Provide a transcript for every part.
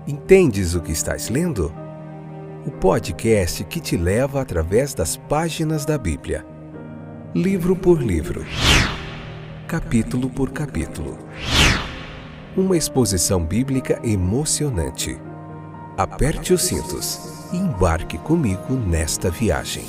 Entendes o que estás lendo? O podcast que te leva através das páginas da Bíblia, livro por livro, capítulo por capítulo. Uma exposição bíblica emocionante. Aperte os cintos e embarque comigo nesta viagem.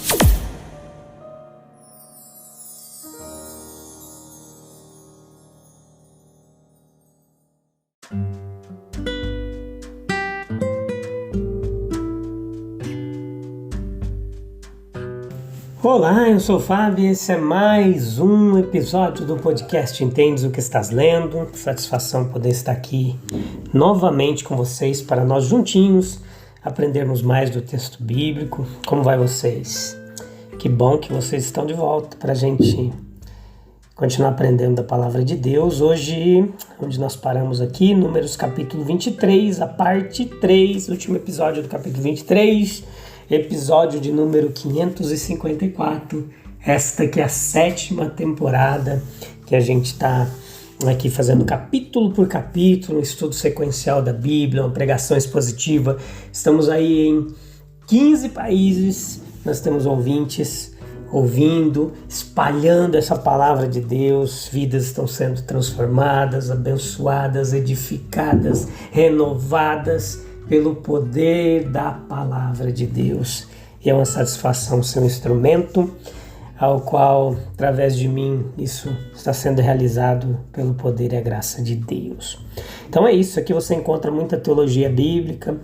Olá, eu sou o Fábio e esse é mais um episódio do podcast Entendes o que estás lendo. Satisfação poder estar aqui novamente com vocês para nós juntinhos aprendermos mais do texto bíblico. Como vai vocês? Que bom que vocês estão de volta para a gente continuar aprendendo da palavra de Deus. Hoje, onde nós paramos aqui, Números capítulo 23, a parte 3, último episódio do capítulo 23, episódio de número 554, esta que é a 7ª temporada que a gente está aqui fazendo capítulo por capítulo, um estudo sequencial da Bíblia, uma pregação expositiva. Estamos aí em 15 países, nós temos ouvintes ouvindo, espalhando essa palavra de Deus, vidas estão sendo transformadas, abençoadas, edificadas, renovadas pelo poder da palavra de Deus. E é uma satisfação ser um instrumento ao qual, através de mim, isso está sendo realizado pelo poder e a graça de Deus. Então é isso, aqui você encontra muita teologia bíblica,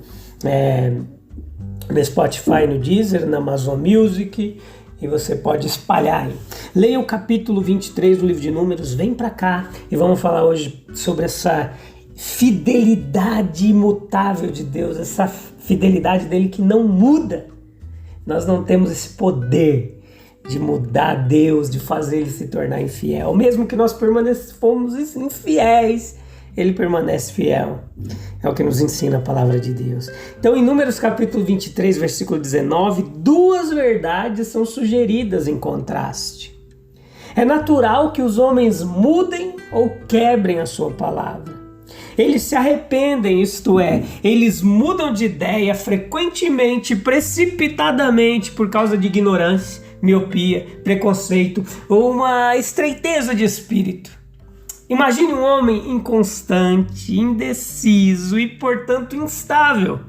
no Spotify, no Deezer, na Amazon Music, e você pode espalhar aí. Leia o capítulo 23 do livro de Números, vem para cá e vamos falar hoje sobre essa fidelidade imutável de Deus, essa fidelidade dele que não muda. Nós não temos esse poder de mudar Deus, de fazer ele se tornar infiel. Mesmo que nós fomos infiéis, ele permanece fiel. É o que nos ensina a palavra de Deus. Então, em Números capítulo 23, versículo 19, duas verdades são sugeridas em contraste. É natural que os homens mudem ou quebrem a sua palavra. Eles se arrependem, isto é, eles mudam de ideia frequentemente, precipitadamente, por causa de ignorância, miopia, preconceito ou uma estreiteza de espírito. Imagine um homem inconstante, indeciso e, portanto, instável,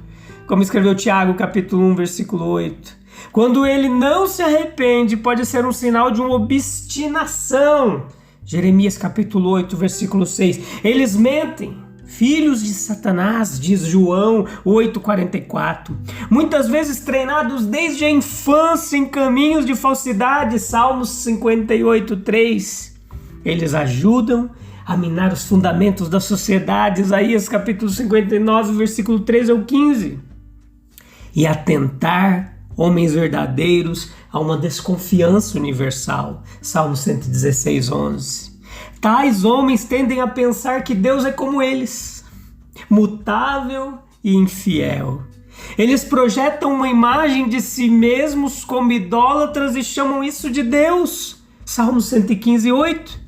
como escreveu Tiago, capítulo 1, versículo 8. Quando ele não se arrepende, pode ser um sinal de uma obstinação. Jeremias, capítulo 8, versículo 6. Eles mentem. Filhos de Satanás, diz João 8,44. Muitas vezes treinados desde a infância em caminhos de falsidade, Salmos 58,3. Eles ajudam a minar os fundamentos da sociedade, Isaías capítulo 59, versículo 13 ao 15. E a tentar homens verdadeiros a uma desconfiança universal, Salmo 116,11. Tais homens tendem a pensar que Deus é como eles, mutável e infiel. Eles projetam uma imagem de si mesmos como idólatras e chamam isso de Deus, Salmo 115,8.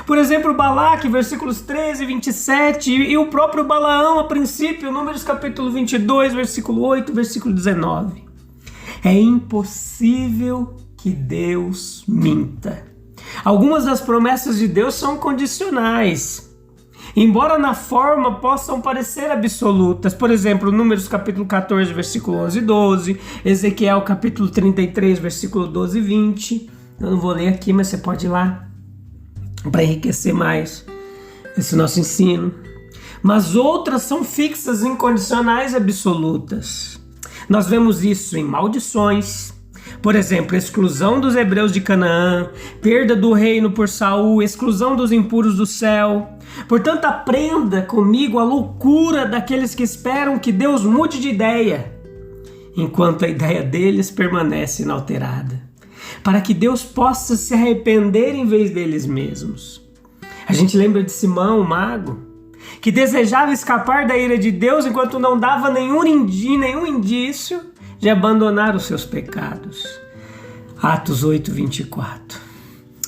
Por exemplo, Balaque, versículos 13 e 27, e o próprio Balaão, a princípio, Números capítulo 22, versículo 8, versículo 19. É impossível que Deus minta. Algumas das promessas de Deus são condicionais, embora na forma possam parecer absolutas. Por exemplo, Números capítulo 14, versículo 11 e 12, Ezequiel capítulo 33, versículo 12 e 20. Eu não vou ler aqui, mas você pode ir lá para enriquecer mais esse nosso ensino. Mas outras são fixas, incondicionais e absolutas. Nós vemos isso em maldições. Por exemplo, exclusão dos hebreus de Canaã, perda do reino por Saul, exclusão dos impuros do céu. Portanto, aprenda comigo a loucura daqueles que esperam que Deus mude de ideia, enquanto a ideia deles permanece inalterada, para que Deus possa se arrepender em vez deles mesmos. A gente lembra de Simão, o mago, que desejava escapar da ira de Deus enquanto não dava nenhum indício de abandonar os seus pecados. Atos 8, 24.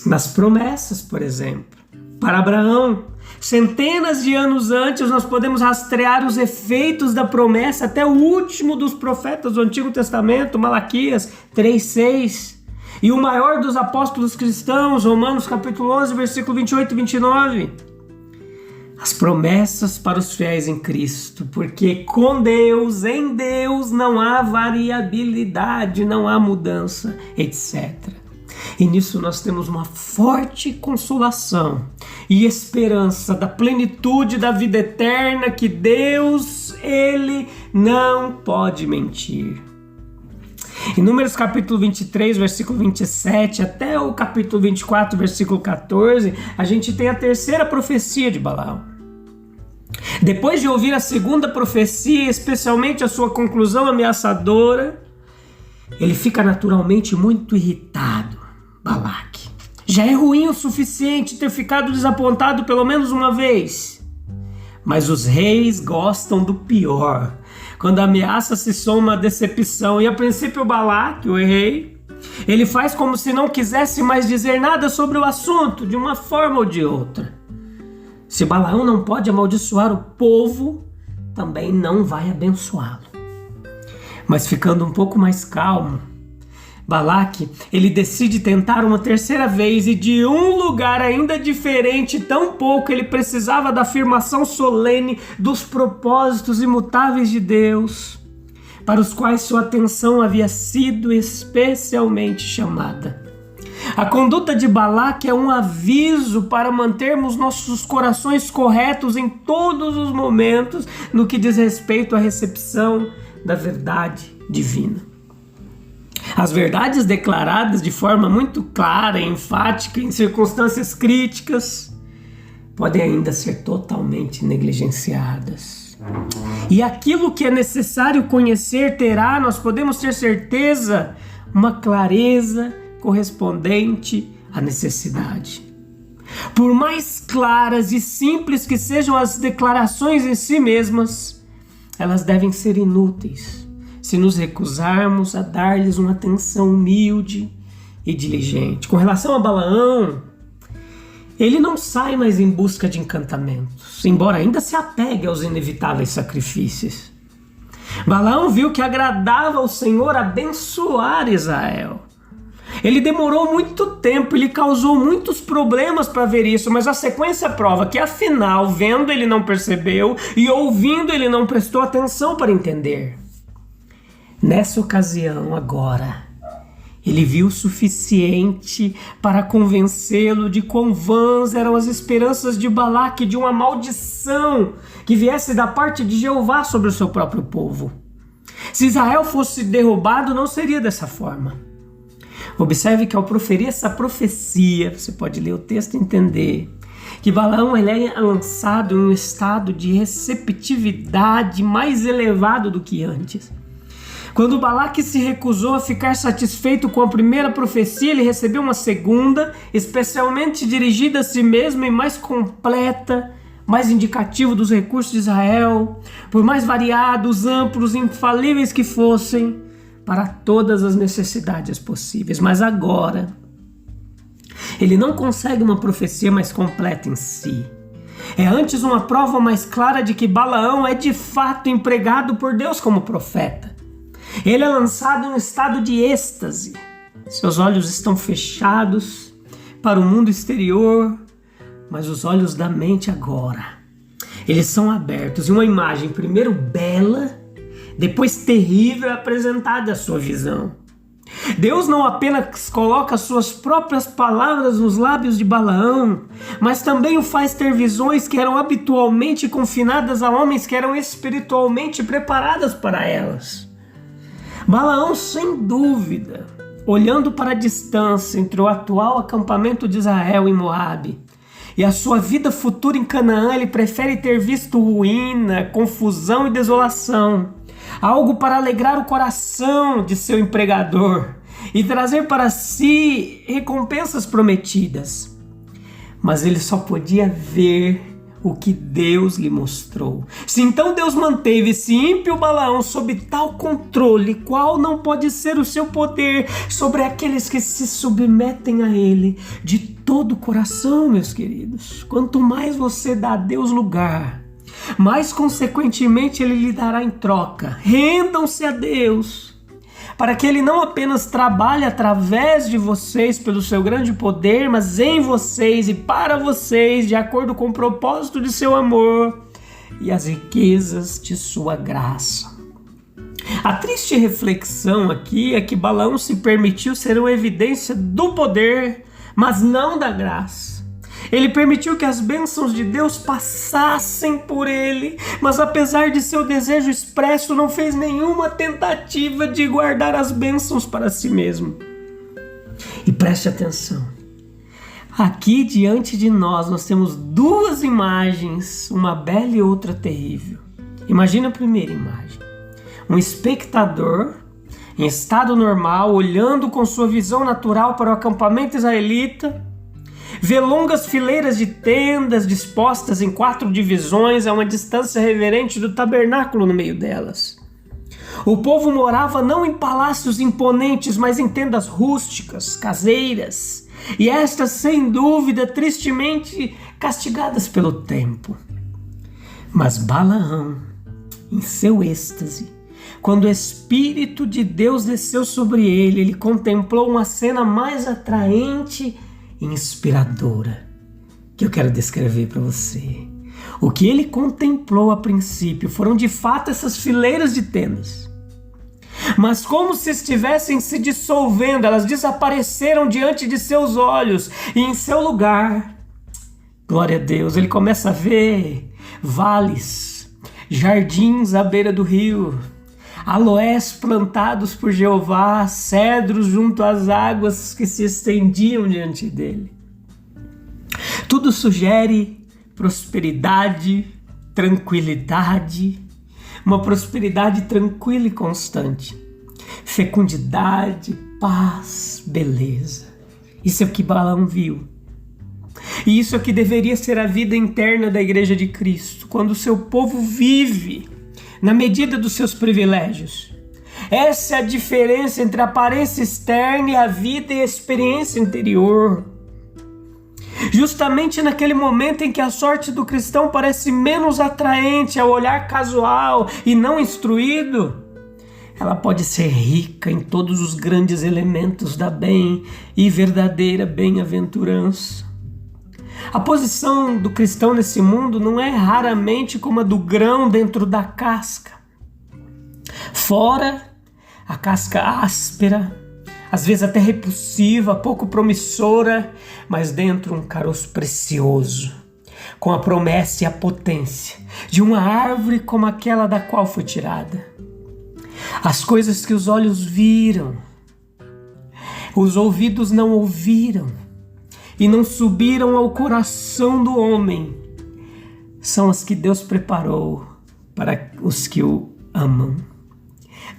Nas promessas, por exemplo, para Abraão, Centenas de anos antes, nós podemos rastrear os efeitos da promessa até o último dos profetas do Antigo Testamento, Malaquias 3:6. E o maior dos apóstolos cristãos, Romanos capítulo 11, versículo 28 e 29. As promessas para os fiéis em Cristo, porque com Deus, em Deus, não há variabilidade, não há mudança, etc. E nisso nós temos uma forte consolação e esperança da plenitude da vida eterna, que Deus, Ele não pode mentir. Em Números capítulo 23, versículo 27, até o capítulo 24, versículo 14, a gente tem a terceira profecia de Balaão. Depois de ouvir a segunda profecia, especialmente a sua conclusão ameaçadora, ele fica naturalmente muito irritado, Balaque. Já é ruim o suficiente ter ficado desapontado pelo menos uma vez. Mas os reis gostam do pior, quando a ameaça se soma à decepção. E a princípio Balaque, o rei, ele faz como se não quisesse mais dizer nada sobre o assunto, de uma forma ou de outra. Se Balaão não pode amaldiçoar o povo, também não vai abençoá-lo. Mas ficando um pouco mais calmo, Balaque, ele decide tentar uma terceira vez, e de um lugar ainda diferente, tão pouco ele precisava da afirmação solene dos propósitos imutáveis de Deus, para os quais sua atenção havia sido especialmente chamada. A conduta de Balaque é um aviso para mantermos nossos corações corretos em todos os momentos no que diz respeito à recepção da verdade divina. As verdades declaradas de forma muito clara e enfática em circunstâncias críticas podem ainda ser totalmente negligenciadas. E aquilo que é necessário conhecer terá, nós podemos ter certeza, uma clareza correspondente à necessidade. Por mais claras e simples que sejam as declarações em si mesmas, elas devem ser inúteis se nos recusarmos a dar-lhes uma atenção humilde e diligente. Com relação a Balaão, ele não sai mais em busca de encantamentos, embora ainda se apegue aos inevitáveis sacrifícios. Balaão viu que agradava ao Senhor abençoar Israel. Ele demorou muito tempo, ele causou muitos problemas para ver isso, mas a sequência prova que, afinal, vendo ele não percebeu e ouvindo ele não prestou atenção para entender. Nessa ocasião, agora, ele viu o suficiente para convencê-lo de quão vãs eram as esperanças de Balaque de uma maldição que viesse da parte de Jeová sobre o seu próprio povo. Se Israel fosse derrubado, não seria dessa forma. Observe que ao proferir essa profecia, você pode ler o texto e entender que Balaão ele é lançado em um estado de receptividade mais elevado do que antes. Quando Balaque se recusou a ficar satisfeito com a primeira profecia, ele recebeu uma segunda, especialmente dirigida a si mesmo e mais completa, mais indicativo dos recursos de Israel, por mais variados, amplos, infalíveis que fossem, para todas as necessidades possíveis. Mas agora, ele não consegue uma profecia mais completa em si. É antes uma prova mais clara de que Balaão é de fato empregado por Deus como profeta. Ele é lançado em um estado de êxtase. Seus olhos estão fechados para o mundo exterior, mas os olhos da mente agora, eles são abertos e uma imagem primeiro bela, depois terrível é apresentada à sua visão. Deus não apenas coloca suas próprias palavras nos lábios de Balaão, mas também o faz ter visões que eram habitualmente confinadas a homens que eram espiritualmente preparadas para elas. Balaão, sem dúvida, olhando para a distância entre o atual acampamento de Israel em Moabe e a sua vida futura em Canaã, ele prefere ter visto ruína, confusão e desolação, algo para alegrar o coração de seu empregador e trazer para si recompensas prometidas. Mas ele só podia ver o que Deus lhe mostrou. Se então Deus manteve esse ímpio Balaão sob tal controle, qual não pode ser o seu poder sobre aqueles que se submetem a ele de todo o coração, meus queridos. Quanto mais você dá a Deus lugar, mais consequentemente Ele lhe dará em troca. Rendam-se a Deus, para que Ele não apenas trabalhe através de vocês pelo seu grande poder, mas em vocês e para vocês, de acordo com o propósito de seu amor e as riquezas de sua graça. A triste reflexão aqui é que Balaão se permitiu ser uma evidência do poder, mas não da graça. Ele permitiu que as bênçãos de Deus passassem por ele, mas apesar de seu desejo expresso, não fez nenhuma tentativa de guardar as bênçãos para si mesmo. E preste atenção, aqui diante de nós temos duas imagens, uma bela e outra terrível. Imagina a primeira imagem. Um espectador em estado normal, olhando com sua visão natural para o acampamento israelita, vê longas fileiras de tendas dispostas em 4 divisões a uma distância reverente do tabernáculo no meio delas. O povo morava não em palácios imponentes, mas em tendas rústicas, caseiras, e estas, sem dúvida, tristemente castigadas pelo tempo. Mas Balaão, em seu êxtase, quando o Espírito de Deus desceu sobre ele, ele contemplou uma cena mais atraente e inspiradora, que eu quero descrever para você. O que ele contemplou a princípio foram de fato essas fileiras de tendas. Mas como se estivessem se dissolvendo, elas desapareceram diante de seus olhos, e em seu lugar, glória a Deus, ele começa a ver vales, jardins à beira do rio, aloés plantados por Jeová, cedros junto às águas que se estendiam diante dele. Tudo sugere prosperidade, tranquilidade, uma prosperidade tranquila e constante, fecundidade, paz, beleza. Isso é o que Balaão viu. E isso é o que deveria ser a vida interna da Igreja de Cristo, quando o seu povo vive na medida dos seus privilégios. Essa é a diferença entre a aparência externa e a vida e a experiência interior. Justamente naquele momento em que a sorte do cristão parece menos atraente ao olhar casual e não instruído, ela pode ser rica em todos os grandes elementos da bem e verdadeira bem-aventurança. A posição do cristão nesse mundo não é raramente como a do grão dentro da casca. Fora, a casca áspera, às vezes até repulsiva, pouco promissora, mas dentro um caroço precioso, com a promessa e a potência de uma árvore como aquela da qual foi tirada. As coisas que os olhos viram, os ouvidos não ouviram e não subiram ao coração do homem, são as que Deus preparou para os que o amam.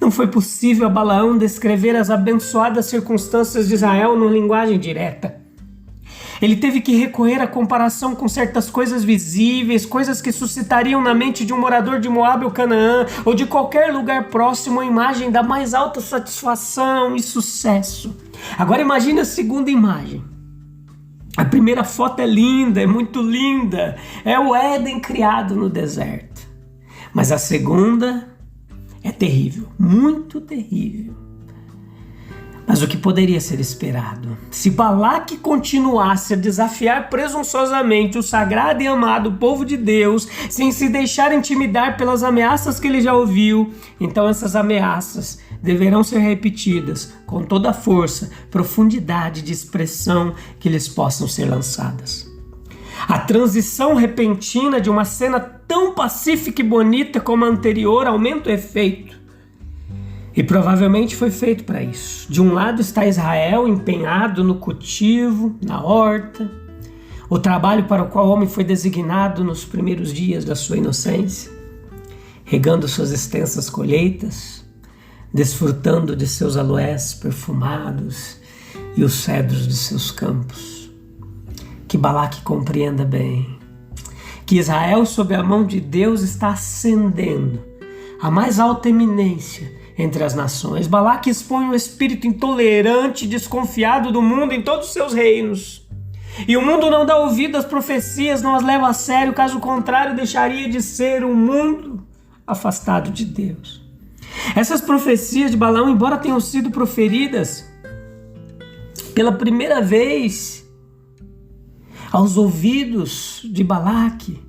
Não foi possível a Balaão descrever as abençoadas circunstâncias de Israel numa linguagem direta. Ele teve que recorrer à comparação com certas coisas visíveis, coisas que suscitariam na mente de um morador de Moabe ou Canaã, ou de qualquer lugar próximo, a imagem da mais alta satisfação e sucesso. Agora imagine a segunda imagem. A primeira foto é linda, é muito linda, é o Éden criado no deserto. Mas a segunda é terrível, muito terrível. Mas o que poderia ser esperado? Se Balaque continuasse a desafiar presunçosamente o sagrado e amado povo de Deus, sem se deixar intimidar pelas ameaças que ele já ouviu, então essas ameaças deverão ser repetidas com toda a força, profundidade de expressão que lhes possam ser lançadas. A transição repentina de uma cena tão pacífica e bonita como a anterior aumenta o efeito. E provavelmente foi feito para isso. De um lado está Israel empenhado no cultivo, na horta, o trabalho para o qual o homem foi designado nos primeiros dias da sua inocência, regando suas extensas colheitas, desfrutando de seus aloés perfumados e os cedros de seus campos. Que Balaque compreenda bem que Israel, sob a mão de Deus, está ascendendo à mais alta eminência entre as nações. Balaque expõe um espírito intolerante e desconfiado do mundo em todos os seus reinos. E o mundo não dá ouvido às profecias, não as leva a sério, caso contrário, deixaria de ser um mundo afastado de Deus. Essas profecias de Balaão, embora tenham sido proferidas pela primeira vez aos ouvidos de Balaque,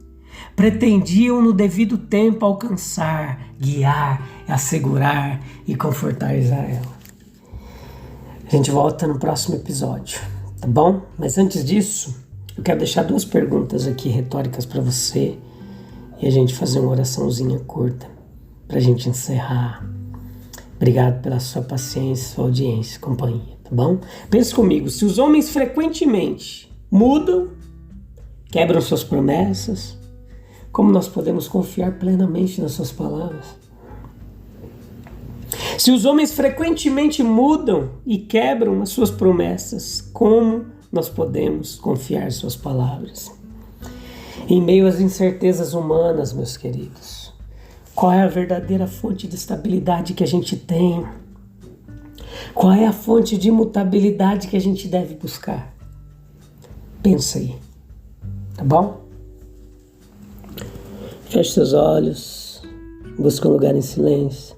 pretendiam no devido tempo alcançar, guiar, assegurar e confortar Israel. A gente volta no próximo episódio, tá bom? Mas antes disso, eu quero deixar 2 perguntas aqui retóricas para você e a gente fazer uma oraçãozinha curta para a gente encerrar. Obrigado pela sua paciência, sua audiência, companhia, tá bom? Pense comigo, se os homens frequentemente mudam, quebram suas promessas, como nós podemos confiar plenamente nas suas palavras? Se os homens frequentemente mudam e quebram as suas promessas, como nós podemos confiar em suas palavras? Em meio às incertezas humanas, meus queridos, qual é a verdadeira fonte de estabilidade que a gente tem? Qual é a fonte de imutabilidade que a gente deve buscar? Pensa aí, tá bom? Feche seus olhos, busca um lugar em silêncio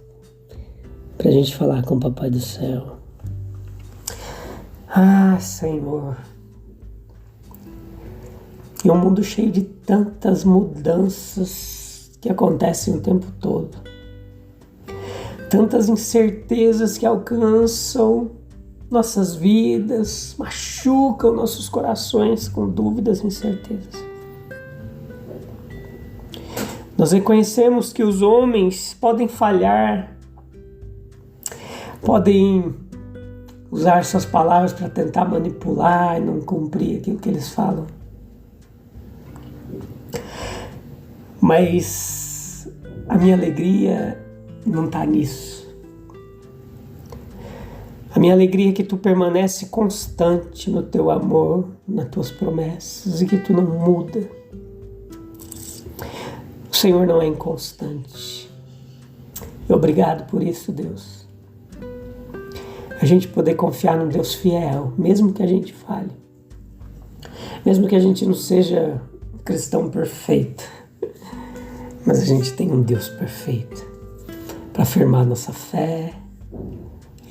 para a gente falar com o Papai do Céu. Ah, Senhor, em um mundo cheio de tantas mudanças que acontecem o tempo todo, tantas incertezas que alcançam nossas vidas, machucam nossos corações com dúvidas e incertezas. Nós reconhecemos que os homens podem falhar, podem usar suas palavras para tentar manipular e não cumprir aquilo que eles falam. Mas a minha alegria não está nisso. A minha alegria é que tu permanece constante no teu amor, nas tuas promessas e que tu não muda. O Senhor não é inconstante. E obrigado por isso, Deus. A gente poder confiar num Deus fiel, mesmo que a gente falhe. Mesmo que a gente não seja cristão perfeito. Mas a gente tem um Deus perfeito para afirmar nossa fé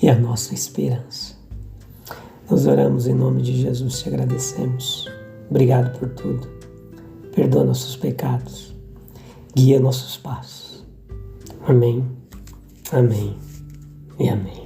e a nossa esperança. Nós oramos em nome de Jesus, te agradecemos. Obrigado por tudo. Perdoa nossos pecados. Guia nossos passos. Amém, amém e amém.